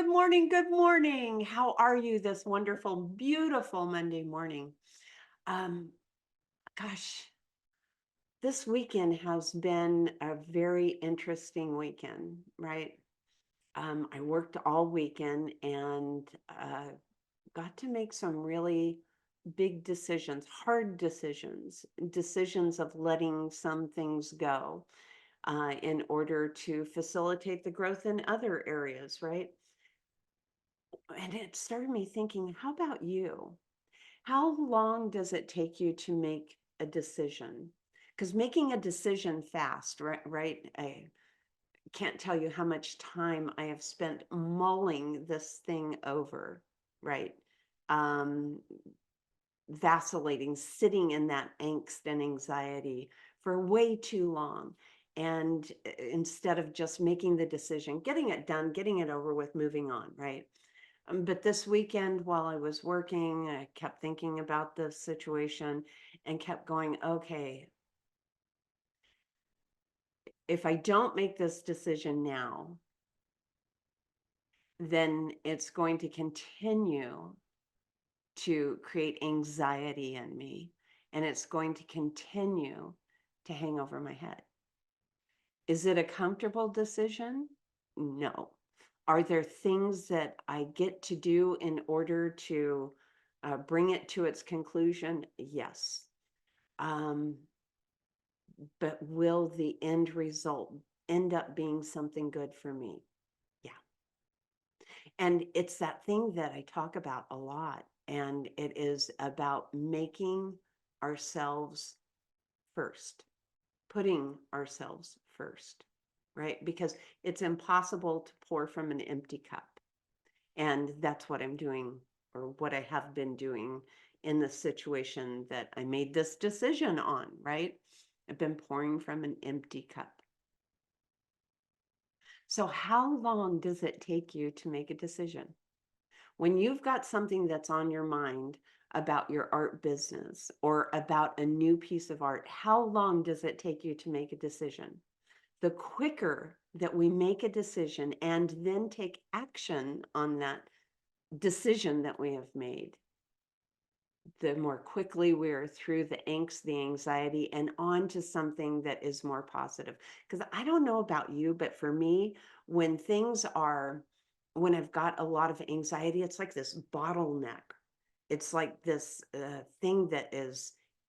good morning, good morning. How are you this wonderful, beautiful Monday morning? Um, gosh, this weekend has been a very interesting weekend, right? I worked all weekend and got to make some really big decisions, hard decisions, decisions of letting some things go in order to facilitate the growth in other areas, right? And it started me thinking, how about you? How long does it take you to make a decision? Because making a decision fast, right? I can't tell you how much time I have spent mulling this thing over, right? Um, Vacillating, sitting in that angst and anxiety for way too long. And instead of just making the decision, getting it done, getting it over with, moving on, right? But this weekend, while I was working, I kept thinking about the situation and kept going, okay, if I don't make this decision now, then it's going to continue to create anxiety in me, and it's going to continue to hang over my head. Is it a comfortable decision? No. Are there things that I get to do in order to bring it to its conclusion? Yes. Um, but will the end result end up being something good for me? Yeah. And it's that thing that I talk about a lot. And it is about making ourselves first, putting ourselves first, right? Because it's impossible to pour from an empty cup. And that's what I'm doing, or what I have been doing in the situation that I made this decision on, right? I've been pouring from an empty cup. So, how long does it take you to make a decision? When you've got something that's on your mind about your art business or about a new piece of art, how long does it take you to make a decision? The quicker that we make a decision and then take action on that decision that we have made, the more quickly we're through the angst, the anxiety, and on to something that is more positive. Because I don't know about you, but for me, when when I've got a lot of anxiety, it's like this bottleneck. It's like this thing that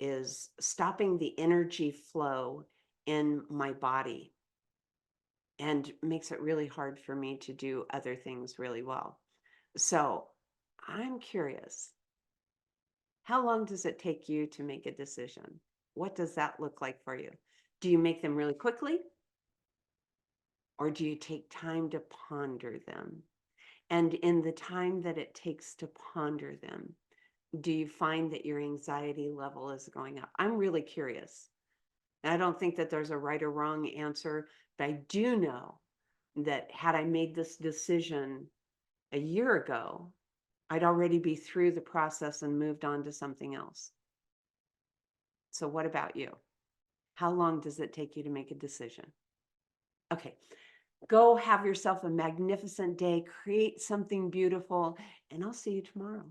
is stopping the energy flow in my body and makes it really hard for me to do other things really well. So I'm curious, how long does it take you to make a decision? What does that look like for you? Do you make them really quickly? Or do you take time to ponder them? And in the time that it takes to ponder them, do you find that your anxiety level is going up? I'm really curious. I don't think that there's a right or wrong answer, but I do know that had I made this decision a year ago, I'd already be through the process and moved on to something else. So what about you? How long does it take you to make a decision? Okay, go have yourself a magnificent day, create something beautiful, and I'll see you tomorrow.